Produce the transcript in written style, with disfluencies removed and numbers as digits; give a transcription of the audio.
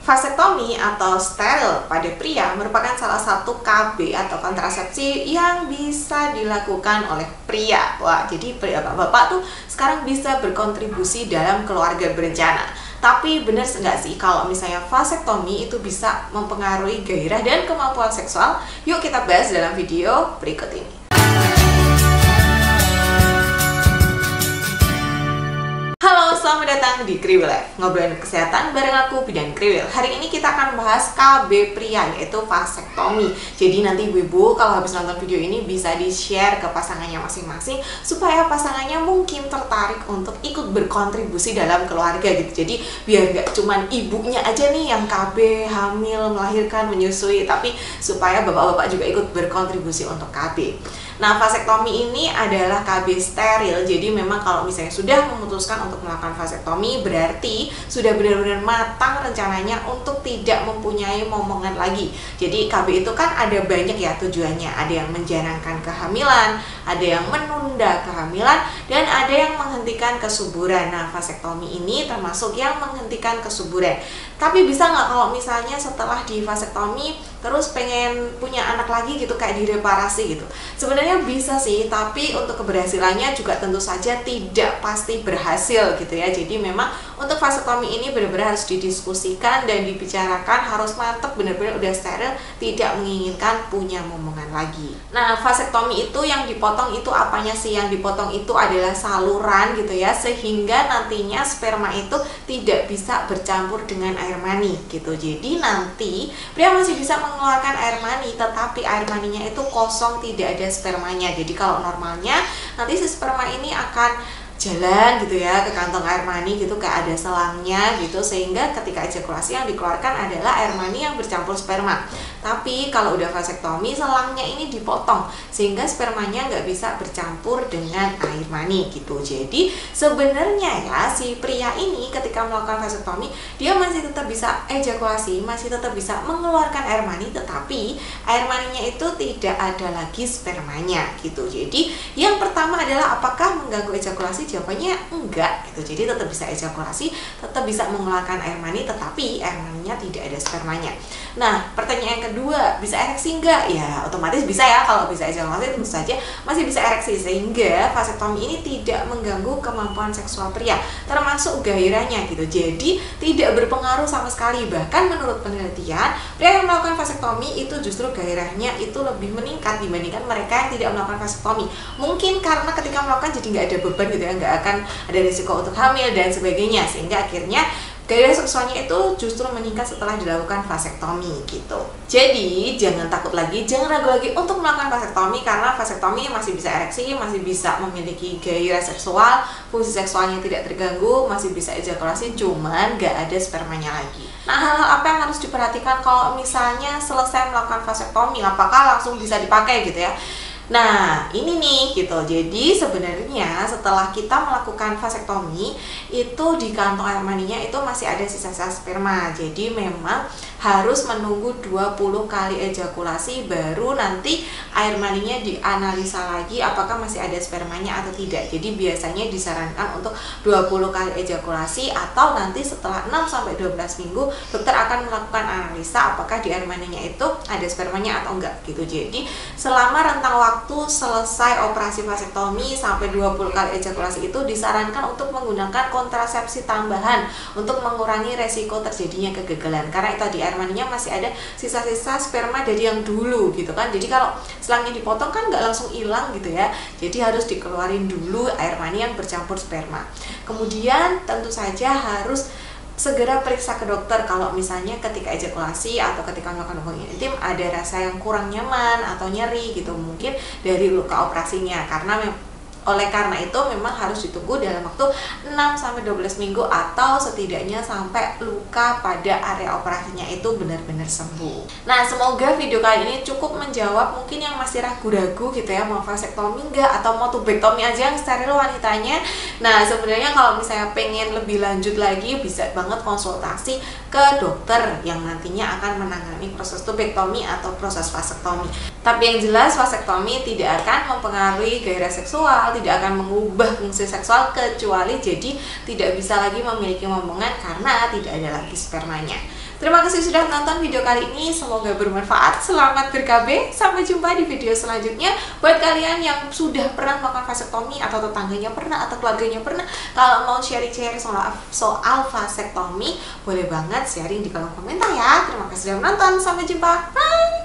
Vasektomi atau steril pada pria merupakan salah satu KB atau kontrasepsi yang bisa dilakukan oleh pria. Wah, jadi bapak-bapak tuh sekarang bisa berkontribusi dalam keluarga berencana. Tapi benar nggak sih kalau misalnya vasektomi itu bisa mempengaruhi gairah dan kemampuan seksual? Yuk kita bahas dalam video berikut ini. Halo, selamat datang di Kriwil Life, ngobrolin kesehatan bareng aku, Bidan Kriwil. Hari ini kita akan bahas KB pria, yaitu vasektomi. Jadi nanti ibu-ibu kalau habis nonton video ini bisa di-share ke pasangannya masing-masing supaya pasangannya mungkin tertarik untuk ikut berkontribusi dalam keluarga gitu. Jadi biar gak cuman ibunya aja nih yang KB, hamil, melahirkan, menyusui, tapi supaya bapak-bapak juga ikut berkontribusi untuk KB. Nah, vasektomi ini adalah KB steril. Jadi memang kalau misalnya sudah memutuskan untuk melakukan vasektomi, berarti sudah benar-benar matang rencananya untuk tidak mempunyai momongan lagi. Jadi KB itu kan ada banyak ya tujuannya. Ada yang menjarangkan kehamilan, ada yang menunda kehamilan, dan ada yang menghentikan kesuburan. Nah, vasektomi ini termasuk yang menghentikan kesuburan. Tapi bisa nggak kalau misalnya setelah di vasektomi terus pengen punya anak lagi gitu, kayak direparasi gitu? Sebenarnya bisa sih, tapi untuk keberhasilannya juga tentu saja tidak pasti berhasil gitu ya. Jadi memang untuk vasektomi ini benar-benar harus didiskusikan dan dibicarakan, harus mantep benar-benar udah steril, tidak menginginkan punya momongan lagi. Nah, vasektomi itu yang dipotong itu apanya sih? Yang dipotong itu adalah saluran gitu ya, sehingga nantinya sperma itu tidak bisa bercampur dengan air mani gitu. Jadi nanti pria masih bisa mengeluarkan air mani, tetapi air maninya itu kosong, tidak ada spermanya. Jadi kalau normalnya nanti si sperma ini akan jalan gitu ya ke kantong air mani gitu, kayak ada selangnya gitu, sehingga ketika ejakulasi yang dikeluarkan adalah air mani yang bercampur sperma. Tapi kalau udah vasektomi, selangnya ini dipotong sehingga spermanya nggak bisa bercampur dengan air mani gitu. Jadi sebenarnya ya si pria ini ketika melakukan vasektomi, dia masih tetap bisa ejakulasi, masih tetap bisa mengeluarkan air mani, tetapi air maninya itu tidak ada lagi spermanya gitu. Jadi yang pertama adalah apakah mengganggu ejakulasi? Jawabannya enggak gitu. Jadi tetap bisa ejakulasi, tetap bisa mengeluarkan air mani, tetapi air maninya tidak ada spermanya. Nah, pertanyaan yang kedua, bisa ereksi enggak? Ya, otomatis bisa ya. Kalau bisa ejakulasi tentu saja masih bisa ereksi, sehingga vasektomi ini tidak mengganggu kemampuan seksual pria, termasuk gairahnya gitu. Jadi tidak berpengaruh sama sekali. Bahkan menurut penelitian, pria yang melakukan vasektomi itu justru gairahnya itu lebih meningkat dibandingkan mereka yang tidak melakukan vasektomi. Mungkin karena ketika melakukan jadi nggak ada beban gitu ya, nggak akan ada risiko untuk hamil dan sebagainya, sehingga akhirnya gairah seksualnya itu justru meningkat setelah dilakukan vasektomi gitu. Jadi jangan takut lagi, jangan ragu lagi untuk melakukan vasektomi, karena vasektomi masih bisa ereksi, masih bisa memiliki gairah seksual, fungsi seksualnya tidak terganggu, masih bisa ejakulasi, cuman gak ada spermanya lagi. Nah, hal-hal apa yang harus diperhatikan kalau misalnya selesai melakukan vasektomi? Apakah langsung bisa dipakai gitu ya? Nah, ini nih gitu. Jadi sebenarnya setelah kita melakukan vasektomi, itu di kantong air maninya itu masih ada sisa-sisa sperma. Jadi memang harus menunggu 20 kali ejakulasi baru nanti air maninya dianalisa lagi apakah masih ada spermanya atau tidak. Jadi biasanya disarankan untuk 20 kali ejakulasi, atau nanti setelah 6-12 minggu dokter akan melakukan analisa apakah di air maninya itu ada spermanya atau enggak gitu. Jadi selama rentang waktu selesai operasi vasektomi sampai 20 kali ejakulasi itu disarankan untuk menggunakan kontrasepsi tambahan untuk mengurangi resiko terjadinya kegagalan, karena itu di air maninya masih ada sisa-sisa sperma dari yang dulu gitu kan. Jadi kalau selangnya dipotong kan nggak langsung hilang gitu ya, jadi harus dikeluarin dulu air mani yang bercampur sperma. Kemudian tentu saja harus segera periksa ke dokter kalau misalnya ketika ejakulasi atau ketika melakukan hubungan intim ada rasa yang kurang nyaman atau nyeri gitu, mungkin dari luka operasinya. Oleh karena itu memang harus ditunggu dalam waktu 6-12 minggu atau setidaknya sampai luka pada area operasinya itu benar-benar sembuh. Nah, semoga video kali ini cukup menjawab mungkin yang masih ragu-ragu gitu ya, mau vasektomi enggak atau mau tubektomi aja yang steril wanitanya. Nah, sebenarnya kalau misalnya pengen lebih lanjut lagi bisa banget konsultasi ke dokter yang nantinya akan menangani proses tubektomi atau proses vasektomi. Tapi yang jelas vasektomi tidak akan mempengaruhi gairah seksual, tidak akan mengubah fungsi seksual, kecuali jadi tidak bisa lagi memiliki momongan karena tidak ada lagi spermanya. Terima kasih sudah menonton video kali ini, semoga bermanfaat. Selamat ber-KB, sampai jumpa di video selanjutnya. Buat kalian yang sudah pernah melakukan vasektomi atau tetangganya pernah atau keluarganya pernah, kalau mau sharing-sharing soal vasektomi, boleh banget sharing di kolom komentar ya. Terima kasih sudah menonton, sampai jumpa. Bye.